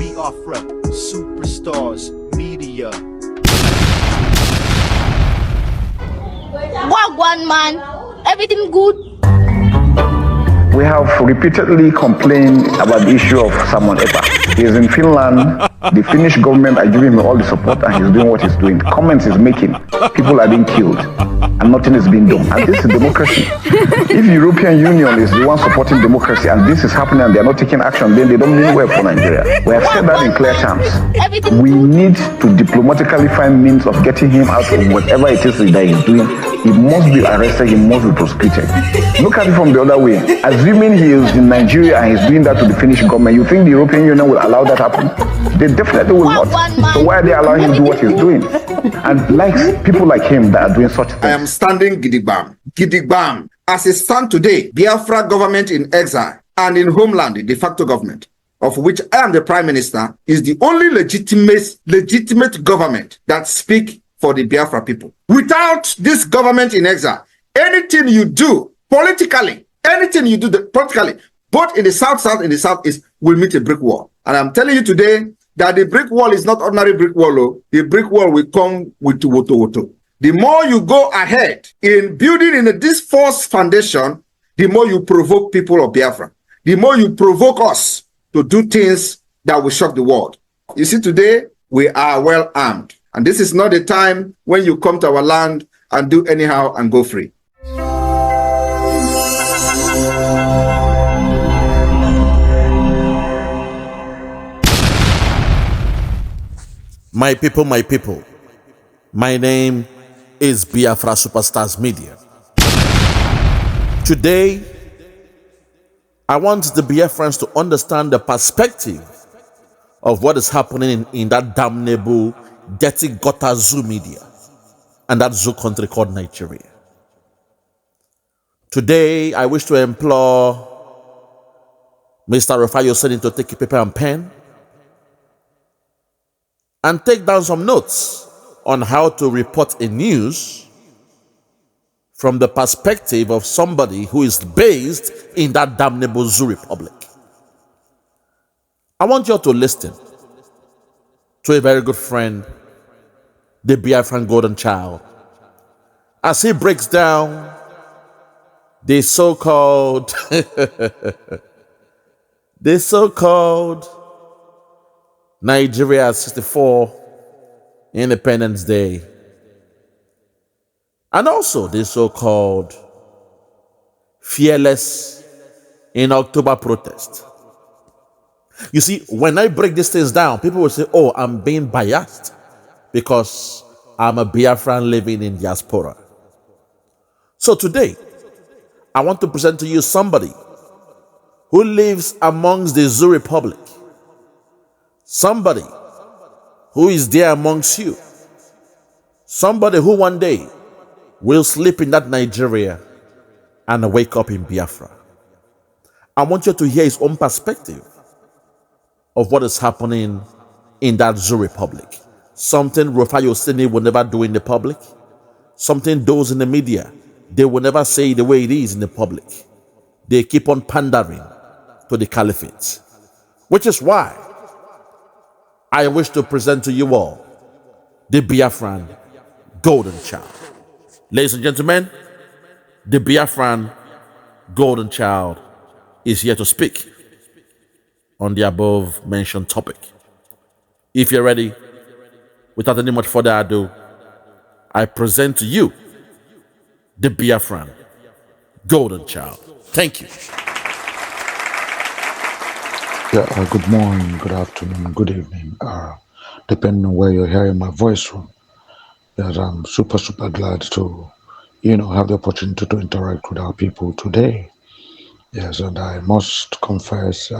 Biafra, superstars, media. Wagwan man, everything good. We have repeatedly complained about the issue of Simon Ekpa. He is in Finland. The Finnish government are giving him all the support and he's doing what he's doing. Comments he's making. People are being killed and nothing is being done. And this is democracy. If the European Union is the one supporting democracy and this is happening and they're not taking action, then they don't mean well for Nigeria. We have said that in clear terms. We need to diplomatically find means of getting him out of whatever it is that he's doing. He must be arrested, he must be prosecuted. Look at it from the other way. Assuming he is in Nigeria and he's doing that to the Finnish government, you think the European Union will allow that happen? They definitely will not. So why are they allowing him to do what he's doing? And like people like him that are doing such things. I am standing gidigbam. Gidigbam. As it stands today, Biafra government in exile and in homeland, the de facto government, of which I am the prime minister, is the only legitimate government that speaks for the Biafra people. Without this government in exile, anything you do politically, politically, both in the south and the southeast, will meet a brick wall. And I'm telling you today that the brick wall is not ordinary brick wall. Oh. The brick wall will come with woto. The more you go ahead in building in this false foundation, the more you provoke people of Biafra. The more you provoke us to do things that will shock the world. You see, today, we are well armed. And this is not the time when you come to our land and do anyhow and go free. My people, my name is Biafra Superstars Media. Today, I want the Biafrans to understand the perspective of what is happening in that damnable, dirty gutter zoo media and that zoo country called Nigeria. Today, I wish to implore Mr. Rufai Oseni to take a paper and pen and take down some notes on how to report a news from the perspective of somebody who is based in that damnable zoo republic. I want you all to listen to a very good friend, the Biafran golden child, as he breaks down the so-called Nigeria 64 Independence Day, and also the so-called Fearless in October protest. You see, when I break these things down, people will say, oh, I'm being biased because I'm a Biafran living in diaspora. So today, I want to present to you somebody who lives amongst the Zoo Republic. Somebody who is there amongst you. Somebody who one day will sleep in that Nigeria and wake up in Biafra. I want you to hear his own perspective of what is happening in that Zoo Republic. Something Rufai Oseni will never do in the public. Something those in the media, they will never say the way it is in the public. They keep on pandering to the caliphate. Which is why I wish to present to you all the Biafran golden child. Ladies and gentlemen, the Biafran golden child is here to speak on the above mentioned topic. If you're ready, without any much further ado, I present to you the Biafran golden child. Thank you. Yeah, good morning, good afternoon, good evening, depending on where you're hearing my voice from. Yes, I'm super glad to, have the opportunity to interact with our people today. Yes, and I must confess,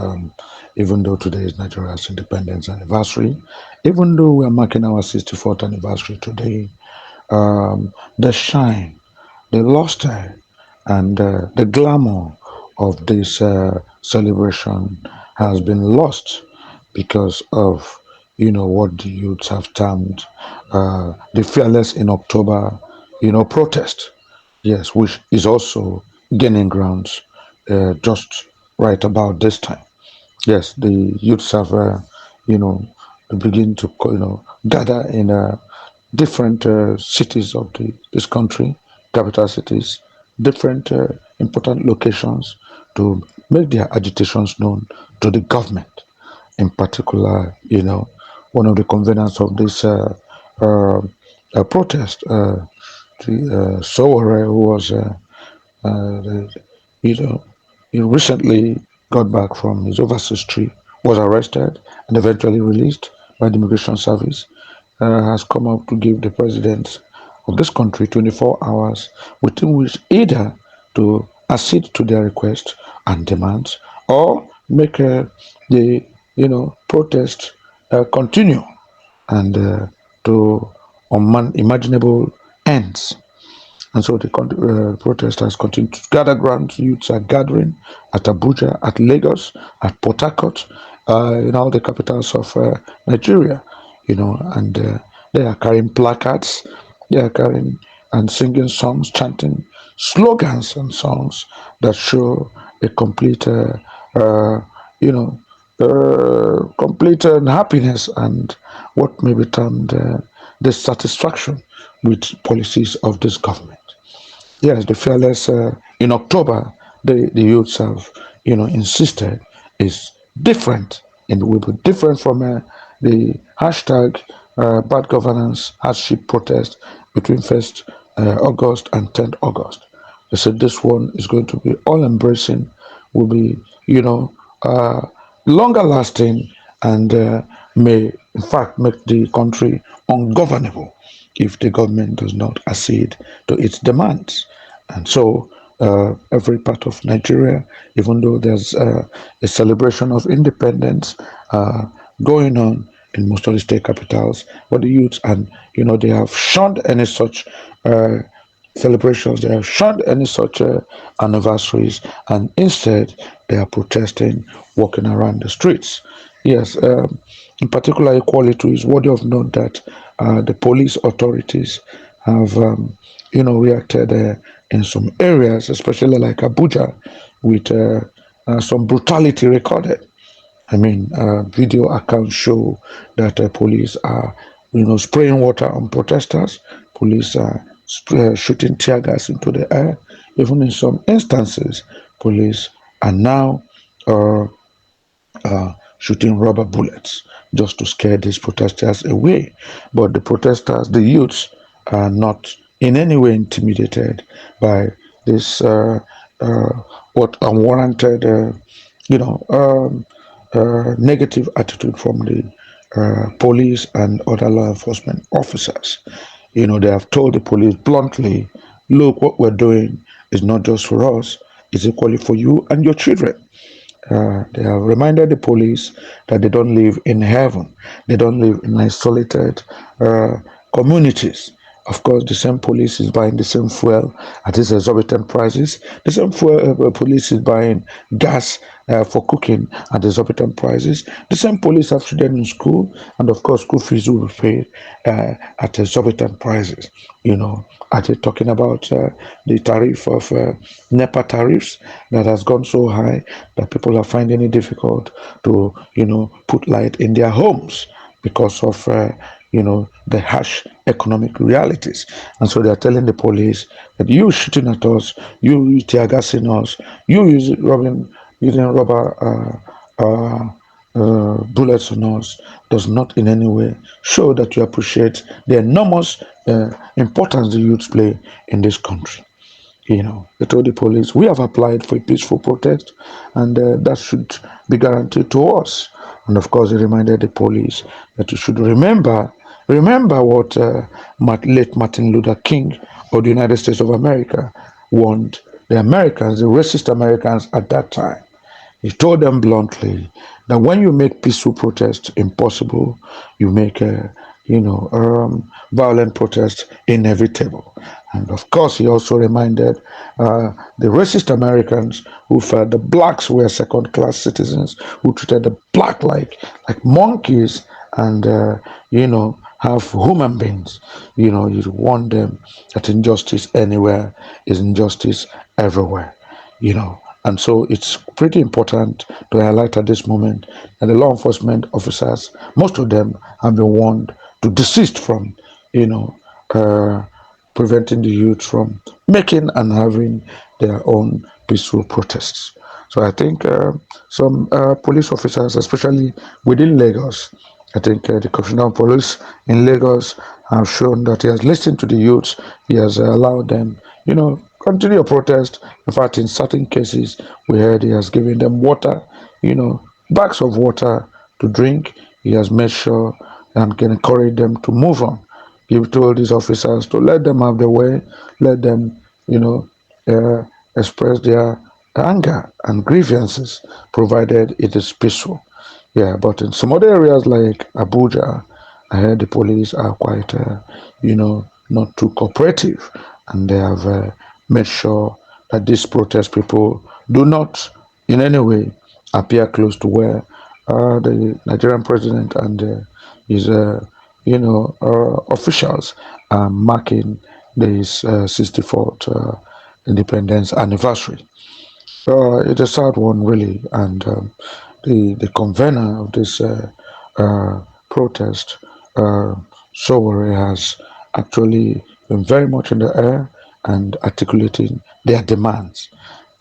even though today is Nigeria's independence anniversary, even though we are marking our 64th anniversary today, the shine, the luster, and the glamour of this celebration has been lost because of, what the youths have termed the Fearless in October, protest. Yes, which is also gaining grounds just right about this time. Yes, the youths have, they begin to, gather in different cities of this country, capital cities, different important locations to make their agitations known to the government. In particular, one of the conveners of this uh, protest, the Sowore, who was you know, he recently got back from his overseas trip, was arrested and eventually released by the immigration service, has come up to give the president of this country 24 hours within which either to accede to their requests and demands or make the protest continue and to unimaginable ends. And so the protesters continue to gather ground. Youths are gathering at Abuja, at Lagos, at Port Harcourt, in all the capitals of Nigeria, and they are carrying placards, they are carrying and singing songs, chanting slogans and songs that show a complete, you know, complete happiness and what may be termed dissatisfaction with policies of this government. Yes, the fearless in October, the youths have, insisted is different and will be different from the hashtag bad governance hardship protest between 1st August and 10th August. They said this one is going to be all embracing, will be, longer lasting, and may, in fact, make the country ungovernable if the government does not accede to its demands. And so, every part of Nigeria, even though there's a celebration of independence going on in most of the state capitals, but the youths, and they have shunned any such celebrations, they have shunned any such anniversaries, and instead they are protesting, walking around the streets. Yes, in particular, equality is worthy of note that the police authorities have, reacted in some areas, especially like Abuja, with some brutality recorded. I mean, video accounts show that police are, spraying water on protesters. Police are shooting tear gas into the air. Even in some instances, police are now shooting rubber bullets just to scare these protesters away. But the protesters, the youths, are not in any way intimidated by this what unwarranted, negative attitude from the police and other law enforcement officers. They have told the police bluntly, look, what we're doing is not just for us, it's equally for you and your children. They have reminded the police that they don't live in heaven. They don't live in isolated communities. Of course, the same police is buying the same fuel at these exorbitant prices. The same police is buying gas for cooking at exorbitant prices. The same police have children in school, and of course, school fees will be paid at exorbitant prices. Are they talking about the tariff of NEPA tariffs that has gone so high that people are finding it difficult to, put light in their homes because of the harsh economic realities. And so they are telling the police that you shooting at us, you tear gassing us, you using rubber bullets on us, does not in any way show that you appreciate the enormous importance the youths play in this country. They told the police, we have applied for a peaceful protest, and that should be guaranteed to us. And of course, they reminded the police that you should remember what late Martin Luther King of the United States of America warned the Americans, the racist Americans at that time. He told them bluntly that when you make peaceful protest impossible, you make violent protest inevitable. And of course, he also reminded the racist Americans who felt the blacks were second-class citizens, who treated the black like monkeys and have human beings. You warn them that injustice anywhere is injustice everywhere. And so it's pretty important to highlight at this moment that the law enforcement officers, most of them have been warned to desist from, you know, uh, preventing the youth from making and having their own peaceful protests. So I think some police officers, especially within Lagos, I think the Commissioner of Police in Lagos have shown that he has listened to the youths. He has allowed them, continue a protest. In fact, in certain cases, we heard he has given them water, bags of water to drink. He has made sure and can encourage them to move on. He told these officers to let them have their way, let them, express their anger and grievances, provided it is peaceful. Yeah, but in some other areas like Abuja, I heard the police are quite, not too cooperative, and they have made sure that these protest people do not in any way appear close to where the Nigerian president and his, officials are marking this 64th independence anniversary. It's a sad one, really, and the convener of this protest, uh, Sowore, has actually been very much in the air and articulating their demands.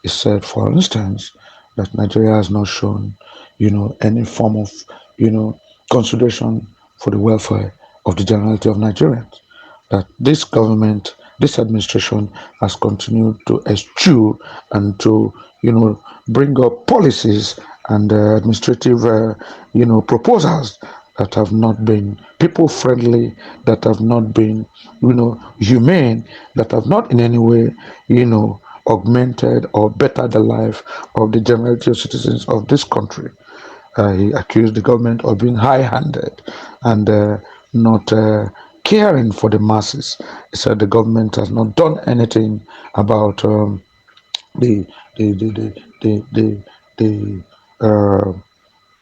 He said, for instance, that Nigeria has not shown, any form of, consideration for the welfare of the generality of Nigerians. That this government, this administration has continued to eschew and to, bring up policies and administrative, proposals that have not been people friendly, that have not been, humane, that have not in any way, augmented or bettered the life of the generality of citizens of this country. He accused the government of being high-handed and not caring for the masses. He said the government has not done anything about the the the the the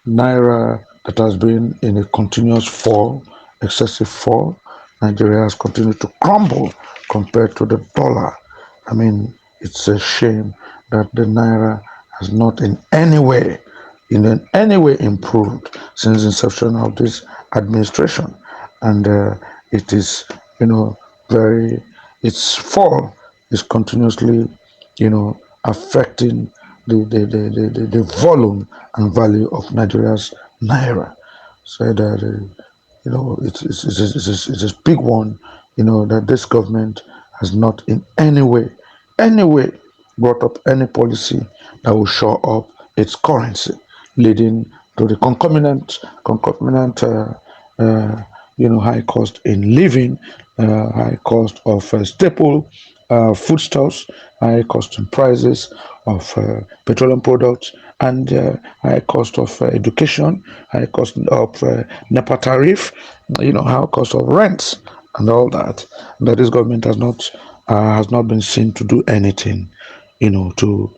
naira that has been in a continuous fall, excessive fall. Nigeria has continued to crumble compared to the dollar. I mean, it's a shame that the naira has not in any way improved since the inception of this administration, and it is, very its fall is continuously, affecting the volume and value of Nigeria's naira. So that it's a big one, that this government has not in any way brought up any policy that will shore up its currency, leading to the concomitant high cost in living, high cost of staple foodstuffs, high cost in prices of petroleum products, and high cost of education, high cost of NEPA tariff, high cost of rents and all that. That this government has not been seen to do anything, to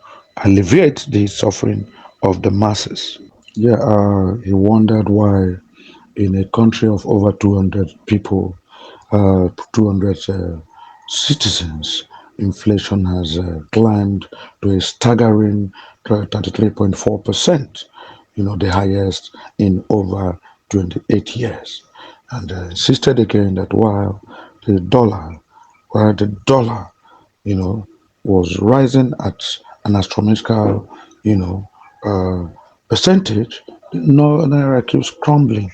alleviate the suffering of the masses. Yeah, he wondered why in a country of over 200 people, 200 citizens, inflation has climbed to a staggering 33.4%, the highest in over 28 years. And insisted again that while the dollar, you know, was rising at an astronomical, you know, uh, percentage, no naira keeps crumbling,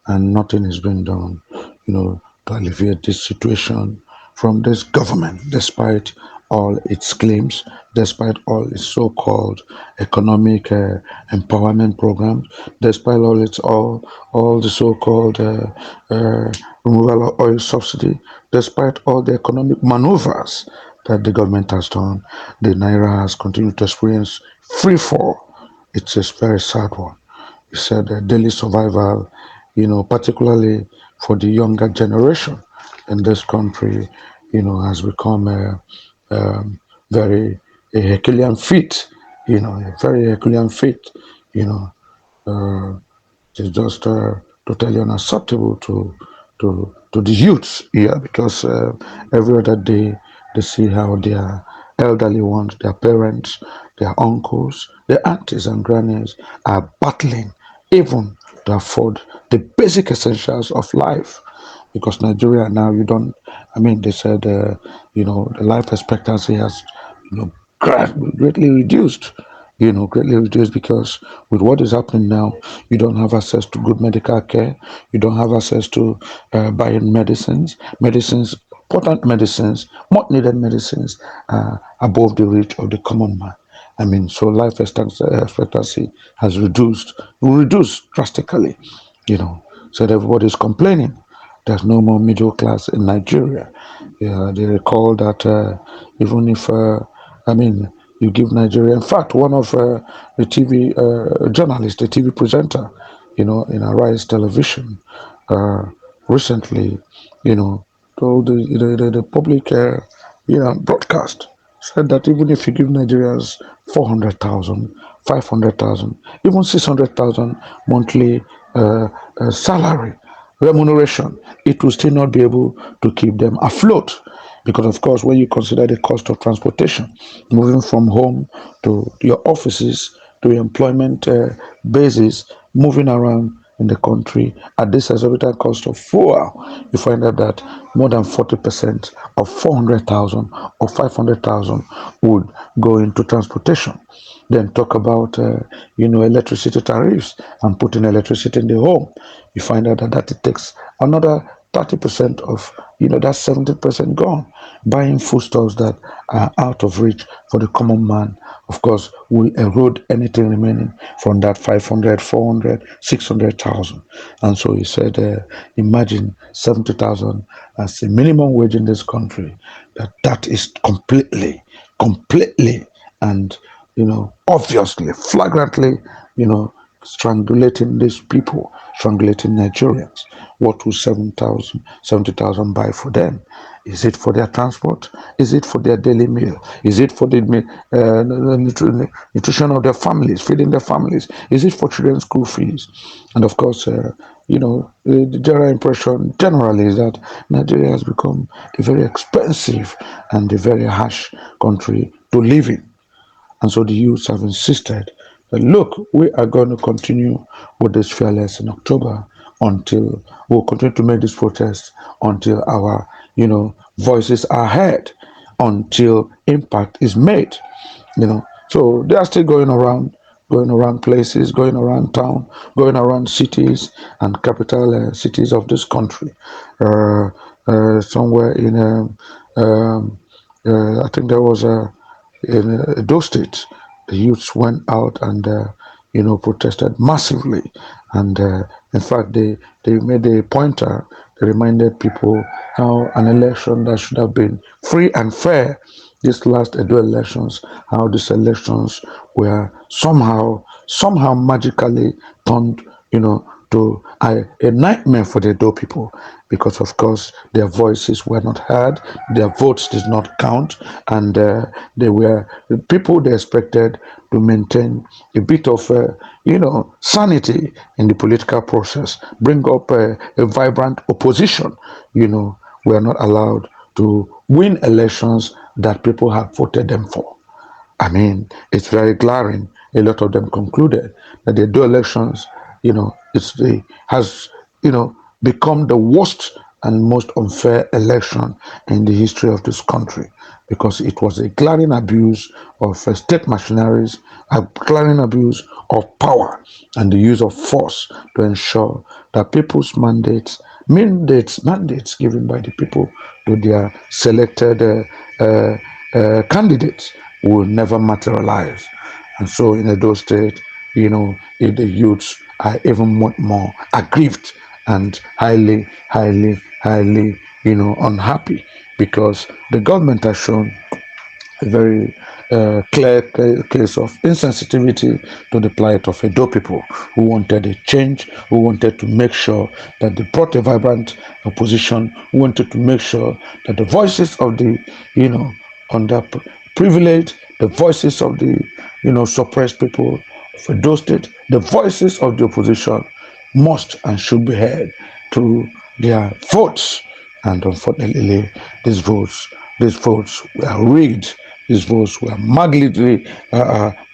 and nothing is being done, to alleviate this situation from this government, despite all its claims, despite all its so-called economic empowerment programs, despite all the so-called removal of oil subsidy, despite all the economic maneuvers that the government has done, the naira has continued to experience free fall. It's a very sad one. He said daily survival, particularly for the younger generation in this country, has become very a Herculean feat, a very Herculean feat, you know. Uh, it's just totally unacceptable to the youths here, because every other day they see how their elderly ones, their parents, their uncles, their aunties and grannies are battling even to afford the basic essentials of life. Because Nigeria now, you don't, I mean, they said, the life expectancy has, greatly reduced. Greatly reduced because with what is happening now, you don't have access to good medical care. You don't have access to buying important medicines, much needed medicines, above the reach of the common man. I mean, so life expectancy has reduced drastically, so that everybody's complaining. There's no more middle class in Nigeria. Yeah, they recall that even if, I mean, you give Nigeria, in fact, one of the TV journalists, the TV presenter, in Arise Television, uh, recently, told the public, broadcast, said that even if you give Nigerians 400,000, 500,000, even 600,000 monthly salary, remuneration, it will still not be able to keep them afloat. Because, of course, when you consider the cost of transportation, moving from home to your offices, to your employment bases, moving around in the country at this exorbitant cost of fuel, you find out that more than 40% of 400,000 or 500,000 would go into transportation. Then talk about electricity tariffs and putting electricity in the home. You find out that it takes another 30% of that's 70% gone. Buying foodstuffs that are out of reach for the common man, of course, will erode anything remaining from that 500, 400, 600,000. And so he said, imagine 70,000 as the minimum wage in this country. That is completely, and obviously, flagrantly, strangulating these people, strangulating Nigerians. What will 70,000 buy for them? Is it for their transport? Is it for their daily meal? Is it for the nutrition of their families, feeding their families? Is it for children's school fees? And of course, the general impression generally is that Nigeria has become a very expensive and a very harsh country to live in. And so the youths have insisted that, look, we are going to continue with this fearless in October until we'll continue to make this protest until our, voices are heard, until impact is made. So they are still going around places, going around town, going around cities and capital cities of this country. Somewhere in, I think there was in those states, the youths went out and protested massively, and in fact they made a pointer. They reminded people how an election that should have been free and fair, these last Edo elections, how these elections were somehow magically turned to a nightmare for the Edo people, because of course their voices were not heard, their votes did not count, and they were the people they expected to maintain a bit of sanity in the political process, bring up a vibrant opposition. Were not allowed to win elections that people have voted them for. I mean, it's very glaring. A lot of them concluded that the two elections, has, become the worst and most unfair election in the history of this country, because it was a glaring abuse of state machineries, a glaring abuse of power, and the use of force to ensure that people's mandates given by the people to their selected candidates will never materialize. And so in Edo State, if the youths are even more aggrieved and highly, unhappy, because the government has shown a very clear case of insensitivity to the plight of Edo people who wanted a change, who wanted to make sure that they brought a vibrant opposition, who wanted to make sure that the voices of the, underprivileged, the voices of the, suppressed people of Edo State, the voices of the opposition must and should be heard through their votes. And unfortunately, these votes were rigged his votes were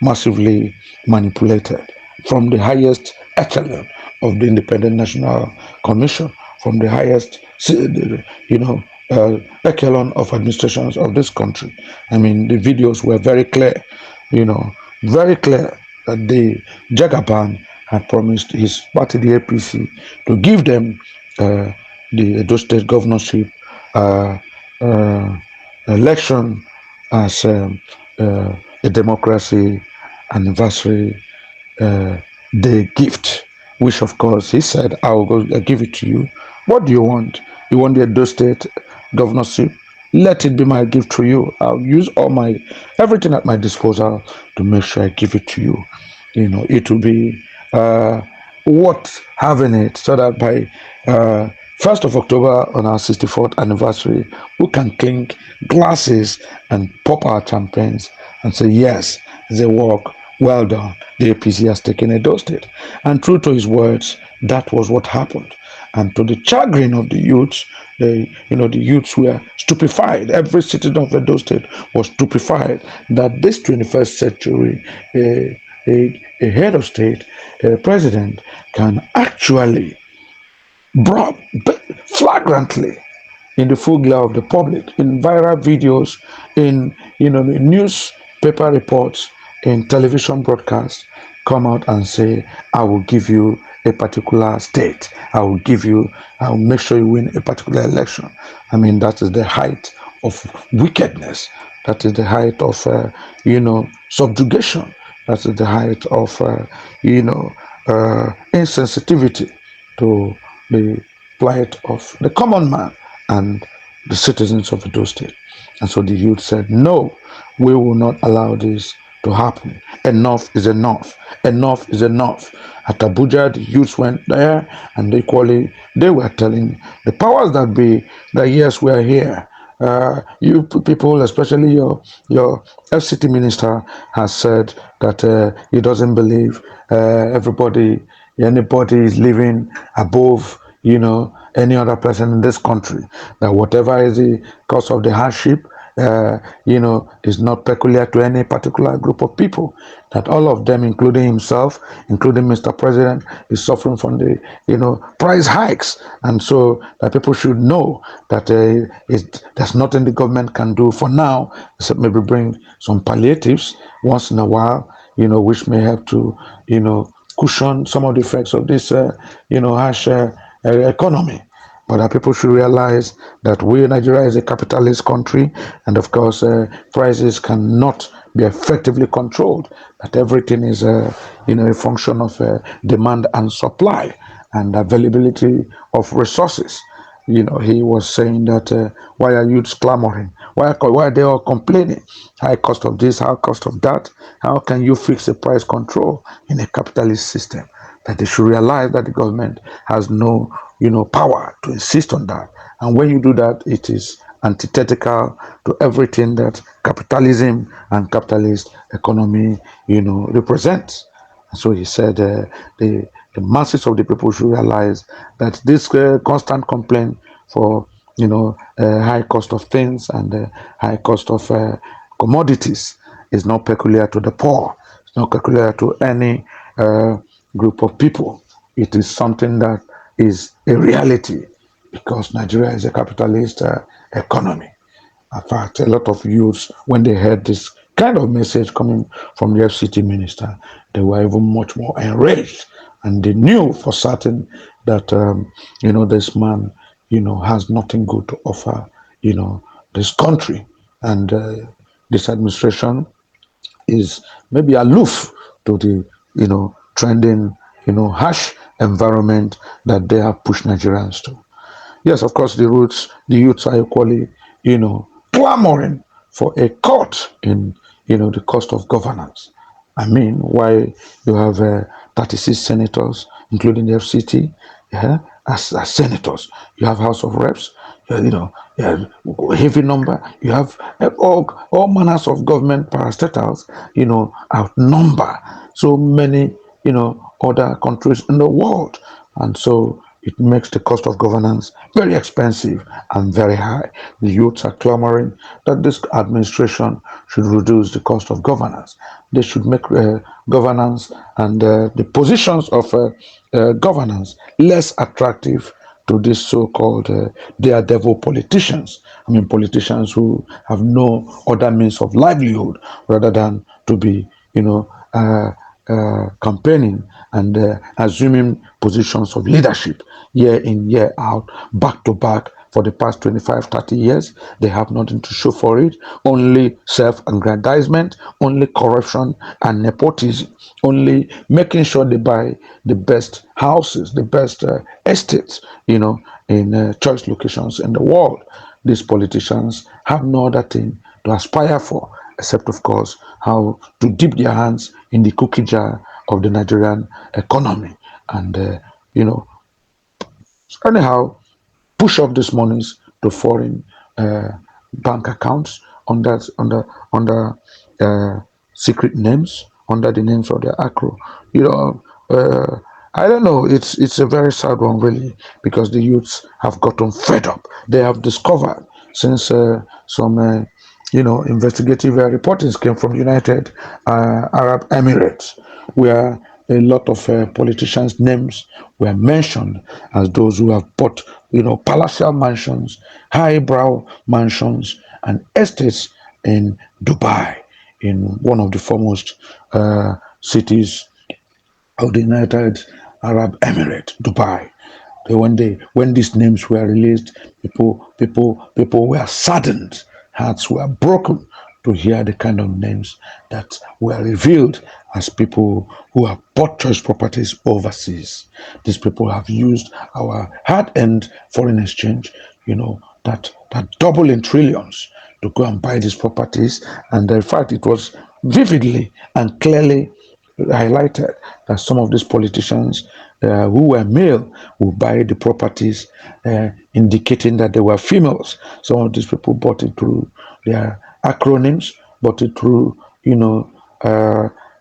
massively manipulated from the highest echelon of the Independent National Commission, from the highest, echelon of administrations of this country. I mean, the videos were very clear, very clear that the Jagaban had promised his party, the APC, to give them the Edo State governorship uh, uh, election as a democracy anniversary day gift, which of course he said, I'll give it to you. What do you want? You want the Edo State governorship? Let it be my gift to you. I'll use everything at my disposal to make sure I give it to you. It will be worth having it so that by 1st of October on our 64th anniversary, we can clink glasses and pop our champagnes and say, yes, they work. Well done. The APC has taken Edo State. And true to his words, that was what happened. And to the chagrin of the youths, the youths were stupefied. Every citizen of Edo State was stupefied that this 21st century, a head of state, a president, can actually flagrantly in the full glare of the public, in viral videos, in newspaper reports, in television broadcasts, come out and say, I will give you a particular state. I will make sure you win a particular election. I mean, that is the height of wickedness. That is the height of, subjugation. That is the height of, insensitivity to the plight of the common man and the citizens of Edo State. And so the youth said, no, we will not allow this to happen. Enough is enough. Enough is enough. At Abuja, the youths went there and they were telling the powers that be that yes, we are here. You people, especially your FCT minister, has said that he doesn't believe anybody is living above any other person in this country. That whatever is the cause of the hardship, is not peculiar to any particular group of people. That all of them, including himself, including Mr. President, is suffering from the price hikes, and so that people should know that there's nothing the government can do for now except maybe bring some palliatives once in a while, which may help to cushion some of the effects of this harsh economy. But that people should realize that Nigeria is a capitalist country, and of course, prices cannot be effectively controlled. That everything is, a function of demand and supply and availability of resources. He was saying that why are youths clamoring? Why are they all complaining? High cost of this, high cost of that. How can you fix the price control in a capitalist system? That they should realize that the government has no, power to insist on that. And when you do that, it is antithetical to everything that capitalism and capitalist economy, represents. And so he said the masses of the people should realize that this constant complaint for, high cost of things and high cost of commodities is not peculiar to the poor. It's not peculiar to any group of people. It is something that is a reality because Nigeria is a capitalist economy. In fact, a lot of youths, when they heard this kind of message coming from the FCT minister, they were even much more enraged, and they knew for certain that this man has nothing good to offer this country, and this administration is maybe aloof to the trending harsh environment that they have pushed Nigerians to. Yes, of course, the youths are equally clamoring for a cut in the cost of governance. I mean, why you have 36 senators, including the FCT, as senators. You have House of Reps, a heavy number. You have all manners of government parastatals, outnumber so many, other countries in the world. And so It makes the cost of governance very expensive and very high. The youths are clamoring that this administration should reduce the cost of governance. They should make governance and the positions of governance less attractive to these so-called daredevil politicians. I mean, politicians who have no other means of livelihood rather than to be, campaigning and assuming positions of leadership year in, year out, back to back for the past 25, 30 years. They have nothing to show for it, only self-aggrandizement, only corruption and nepotism, only making sure they buy the best houses, the best estates, in choice locations in the world. These politicians have no other thing to aspire for, except, of course, how to dip their hands in the cookie jar of the Nigerian economy. And, anyhow, push off these monies to foreign bank accounts under secret names, under the names of the acro. I don't know. It's a very sad one, really, because the youths have gotten fed up. They have discovered since some investigative reportings came from United Arab Emirates, where a lot of politicians' names were mentioned as those who have bought, palatial mansions, highbrow mansions, and estates in Dubai, in one of the foremost cities of the United Arab Emirates, Dubai. When these names were released, people were saddened, hearts were broken to hear the kind of names that were revealed as people who have bought choice properties overseas. These people have used our hard-earned foreign exchange, that double in trillions to go and buy these properties. And in fact, it was vividly and clearly highlighted that some of these politicians who were male would buy the properties, indicating that they were females. Some of these people bought it through their acronyms, bought it through,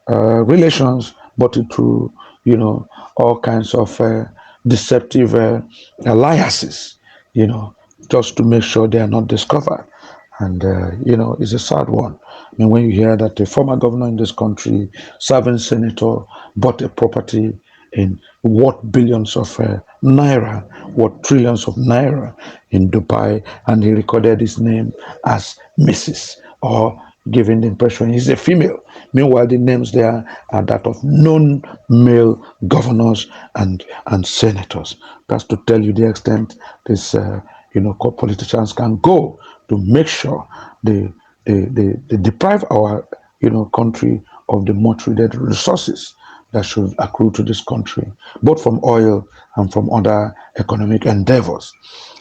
relations, bought it through, all kinds of deceptive alliances, just to make sure they are not discovered. And, it's a sad one. I mean, when you hear that a former governor in this country, serving senator, bought a property in what billions of naira, what trillions of naira in Dubai, and he recorded his name as Mrs. or giving the impression he's a female. Meanwhile, the names there are that of known male governors and senators. That's to tell you the extent this politicians can go to make sure they deprive our country of the much needed resources that should accrue to this country, both from oil and from other economic endeavors.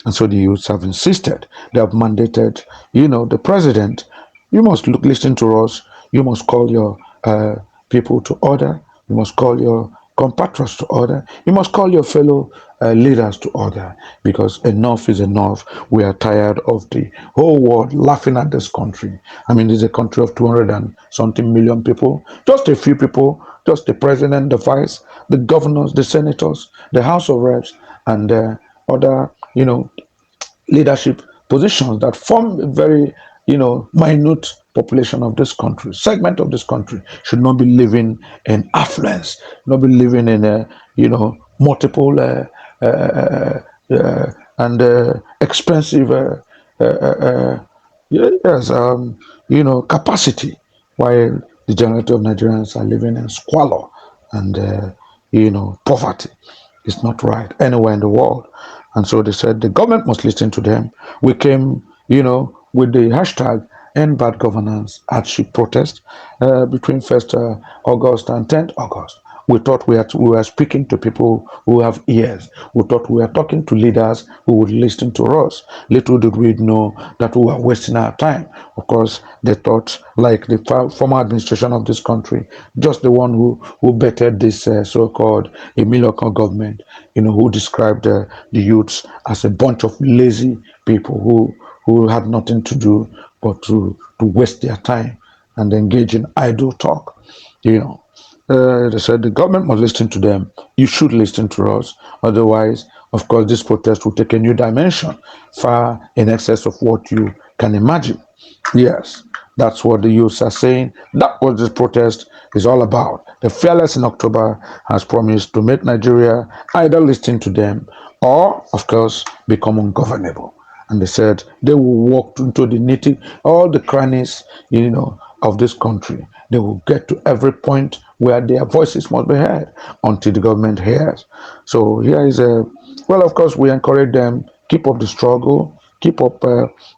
And so the youths have insisted, they have mandated, the president, you must listen to us, you must call your people to order, you must call your compatriots to order, you must call your fellow leaders to order, because enough is enough. We are tired of the whole world laughing at this country. I mean, it's a country of 200 and something million people, just a few people, just the president, the vice, the governors, the senators, the House of Reps, and other, leadership positions that form a very, minute population of this country, segment of this country, should not be living in affluence, not be living in, multiple and expensive, capacity, while the majority of Nigerians are living in squalor and, poverty. It's not right anywhere in the world. And so they said the government must listen to them. We came, with the hashtag End Bad Governance hardship protest between 1st August and 10th August. We thought we were speaking to people who have ears. We thought we were talking to leaders who would listen to us. Little did we know that we were wasting our time. Of course, they thought, like the former administration of this country, just the one who bettered this so-called Emiliokan government, who described the youths as a bunch of lazy people who had nothing to do but to waste their time and engage in idle talk, They said the government must listen to them. You should listen to us. Otherwise, of course, this protest will take a new dimension, far in excess of what you can imagine. Yes, that's what the youths are saying. That's what this protest is all about. The Fearless in October has promised to make Nigeria either listen to them or, of course, become ungovernable. And they said they will walk into the nitty, all the crannies, of this country. They will get to every point where their voices must be heard until the government hears. So here is well, of course, we encourage them, keep up the struggle, keep up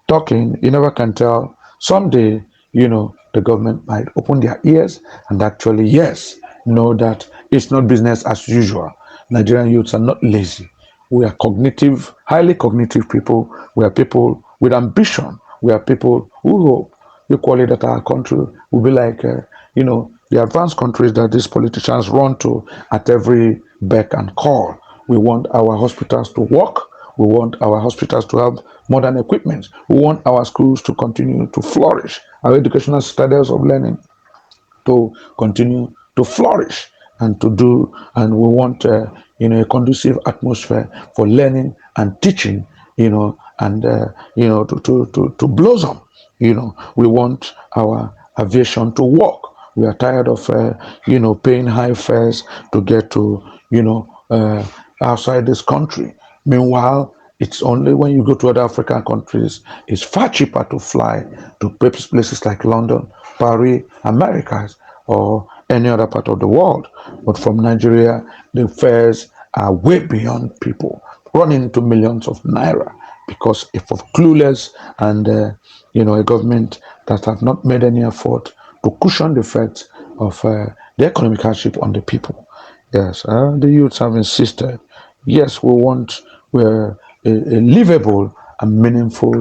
talking. You never can tell. Someday, the government might open their ears and actually, yes, know that it's not business as usual. Nigerian youths are not lazy. We are cognitive, highly cognitive people. We are people with ambition. We are people who hope equally that our country will be like, the advanced countries that these politicians run to at every beck and call. We want our hospitals to work. We want our hospitals to have modern equipment. We want our schools to continue to flourish. Our educational standards of learning to continue to flourish and to do, and we want a conducive atmosphere for learning and teaching, and to blossom. We want our aviation to work. We are tired of paying high fares to get to outside this country. Meanwhile, it's only when you go to other African countries, it's far cheaper to fly to places like London, Paris, Americas, or any other part of the world. But from Nigeria, the fares are way beyond people, running into millions of naira because of clueless and a government that have not made any effort to cushion the effects of the economic hardship on the people. Yes, the youths have insisted. Yes, we want a livable and meaningful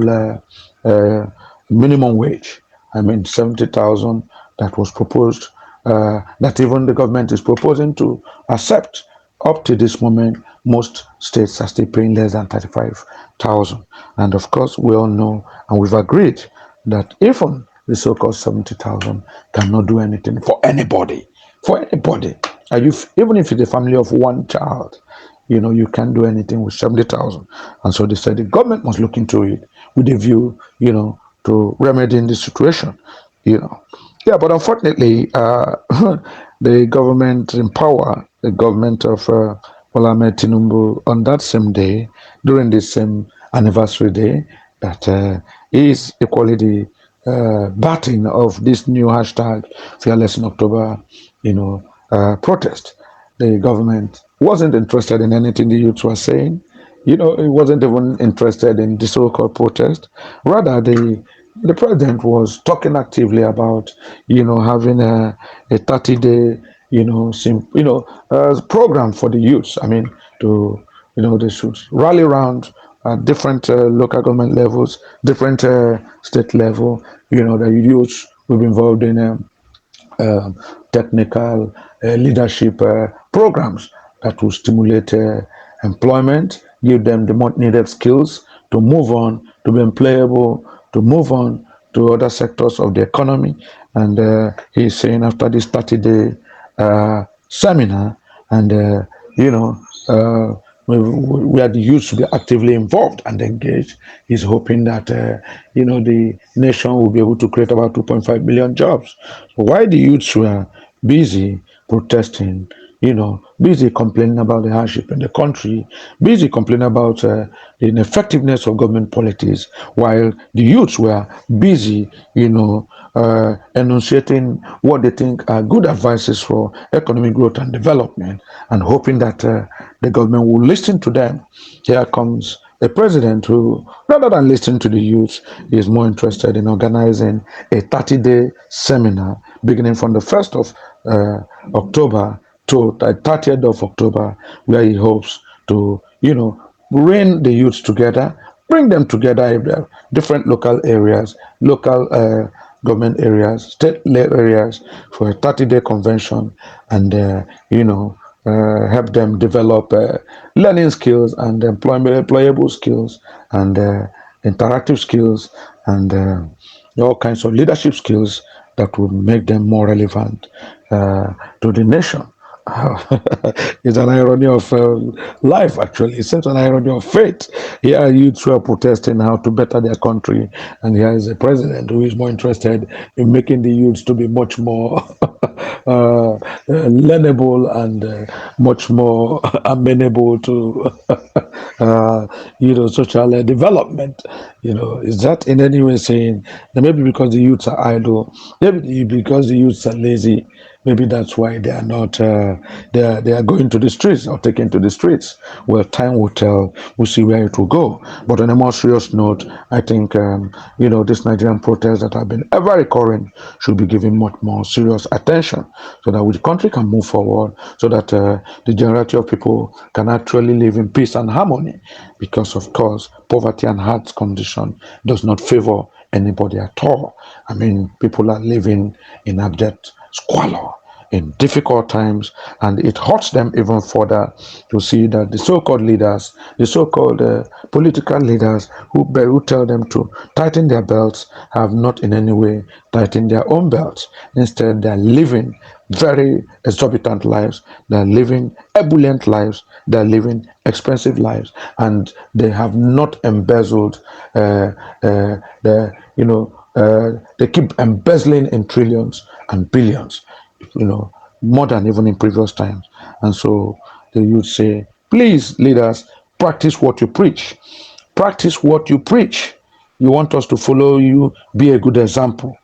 minimum wage. I mean, 70,000 that was proposed, that even the government is proposing to accept. Up to this moment, most states are still paying less than 35,000. And of course, we all know and we've agreed that even the so-called 70,000 cannot do anything for anybody. For anybody. Even if it's a family of one child, you can't do anything with 70,000. And so they said the government must look into it with a view, to remedying the situation, Yeah, but unfortunately, the government in power, the government of Bola Ahmed Tinubu, on that same day, during this same anniversary day, that is equally the batting of this new hashtag Fearless in October, protest. The government wasn't interested in anything the youths were saying. It wasn't even interested in the so-called protest. Rather, the president was talking actively about, having a 30-day, program for the youths. I mean, they should rally around at different local government levels, different state level. The youths will be involved in technical leadership programs that will stimulate employment, give them the much needed skills to move on, to be employable, to move on to other sectors of the economy. And he's saying after this 30-day seminar, and where the youth should be actively involved and engaged. He's hoping that the nation will be able to create about 2.5 million jobs. So while the youths were busy protesting, busy complaining about the hardship in the country, busy complaining about the ineffectiveness of government policies, while the youths were busy, enunciating what they think are good advices for economic growth and development, and hoping that the government will listen to them. Here comes a president who, rather than listening to the youth, is more interested in organizing a 30-day seminar beginning from the 1st of October to the 30th of October, where he hopes to, bring the youths together, bring them together in different local areas, local government areas, state areas for a 30-day convention, and, help them develop learning skills and employable skills and interactive skills and all kinds of leadership skills that will make them more relevant to the nation. It's an irony of life, actually. It's such an irony of fate. Here are youths who are protesting how to better their country, and here is a president who is more interested in making the youths to be much more learnable and much more amenable to social development. Is that in any way saying that maybe because the youths are idle, maybe because the youths are lazy, maybe that's why they are not they are going to the streets or taken to the streets? Well, time will tell. We'll see where it will go. But on a more serious note, I think this Nigerian protests that have been ever recurring should be given much more serious attention, so that the country can move forward, so that the generality of people can actually live in peace and harmony. Because of course, poverty and heart condition does not favor anybody at all. I mean, people are living in abject squalor in difficult times, and it hurts them even further to see that the so-called leaders, the so-called political leaders who tell them to tighten their belts, have not in any way tightened their own belts. Instead, they are living very exorbitant lives, they are living ebullient lives, they are living expensive lives, and they have not embezzled they keep embezzling in trillions and billions, more than even in previous times. And so they would say, please, leaders, practice what you preach. Practice what you preach. You want us to follow you, be a good example.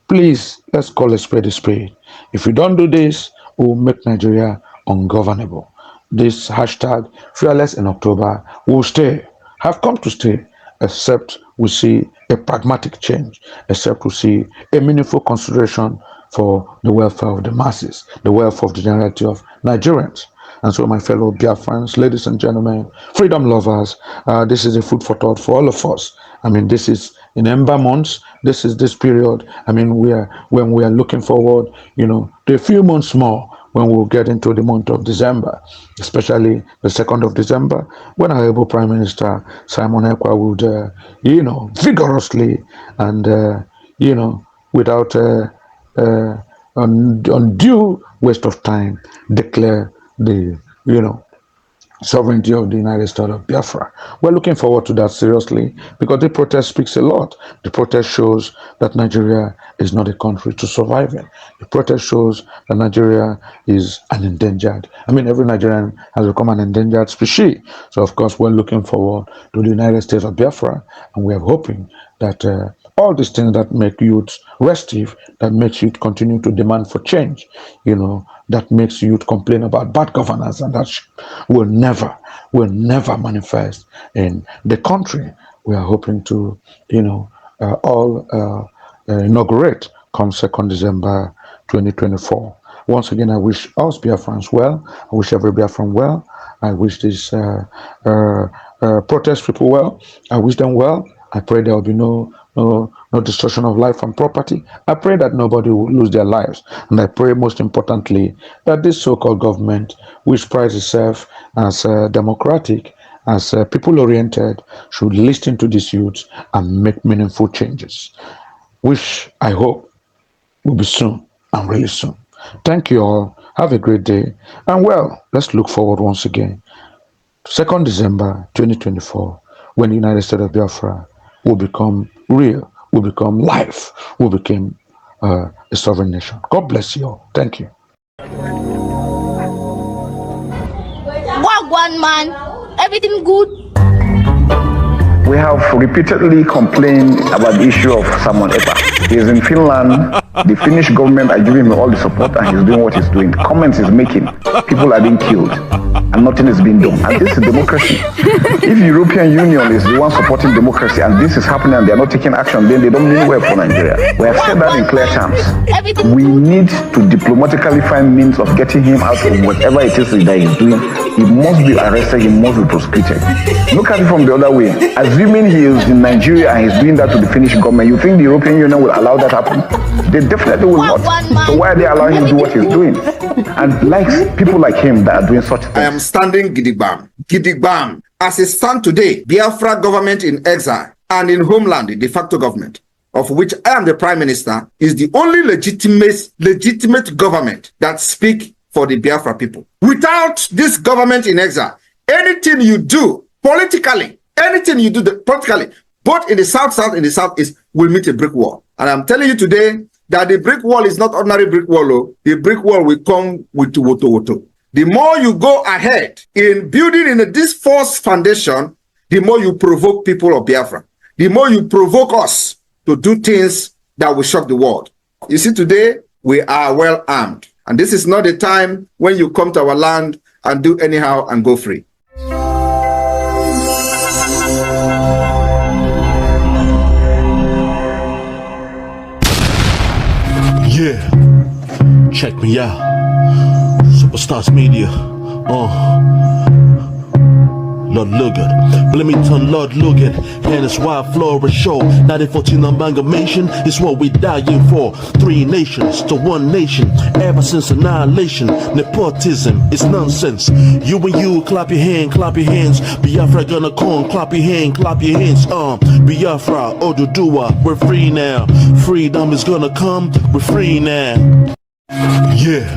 Please, let's call a spade a spade. If we don't do this, we'll make Nigeria ungovernable. This hashtag, fearless in October, will stay, have come to stay, except we see a pragmatic change, except we see a meaningful consideration for the welfare of the masses, the welfare of the generality of Nigerians. And so, my fellow Biafrans, ladies and gentlemen, freedom lovers, this is a food for thought for all of us. I mean, this is in Ember months. This is this period. I mean, when we are looking forward, to a few months more, when we'll get into the month of December, especially the 2nd of December, when our able Prime Minister Simon Ekpa would, vigorously and without undue waste of time, declare the sovereignty of the United States of Biafra. We're looking forward to that seriously, because the protest speaks a lot. The protest shows that Nigeria is not a country to survive in. The protest shows that Nigeria is an endangered. Every Nigerian has become an endangered species. So, of course, we're looking forward to the United States of Biafra, and we are hoping that all these things that make youth restive, that makes youth continue to demand for change, that makes youth complain about bad governance, and that will never manifest in the country. We are hoping to, all inaugurate come 2nd December 2024. Once again, I wish us Biafrans well. I wish every Biafran well. I wish these protest people well. I wish them well. I pray there will be no destruction of life and property. I pray that nobody will lose their lives. And I pray most importantly that this so-called government, which prides itself as democratic, as people-oriented, should listen to these youths and make meaningful changes, which I hope will be soon, and really soon. Thank you all. Have a great day. And well, let's look forward once again to 2nd December 2024, when the United States of Biafra will become real, will become life, will become a sovereign nation. God bless you all. Thank you. Wagwan man, everything good. We have repeatedly complained about the issue of Simon Ekpa. He is in Finland. The Finnish government are giving him all the support, and he's doing what he's doing. The comments he's making, people are being killed, and nothing is being done. And this is democracy. If the European Union is the one supporting democracy, and this is happening, and they're not taking action, then they don't mean well for Nigeria. We have said that in clear terms. We need to diplomatically find means of getting him out of whatever it is that he's doing. He must be arrested, he must be prosecuted. Look at it from the other way. Assuming he is in Nigeria and he's doing that to the Finnish government, you think the European Union will allow that happen? They definitely will not. So why are they allowing him to do what he's doing? And like people like him that are doing such things. I am standing gidigbam. Gidigbam. As it stands today, Biafra government in exile and in homeland, the de facto government, of which I am the prime minister, is the only legitimate government that speaks for the Biafra people. Without this government in exile, anything you do politically, both in the south and the southeast, will meet a brick wall. And I'm telling you today that the brick wall is not ordinary brick wall. The brick wall will come with woto. The more you go ahead in building in this false foundation, the more you provoke people of Biafra. The more you provoke us to do things that will shock the world. You see, today, we are well armed. And this is not the time when you come to our land and do anyhow and go free. Yeah, check me out. Superstars Media. Lord Logan, but let me turn Lord Logan. And it's why Flora show 1914 amalgamation is what we dying for. 3 nations to 1 nation. Ever since annihilation, nepotism is nonsense. You and you, clap your hands. Biafra gonna come, clap your hands. Biafra, Oduduwa, we're free now. Freedom is gonna come, we're free now. Yeah.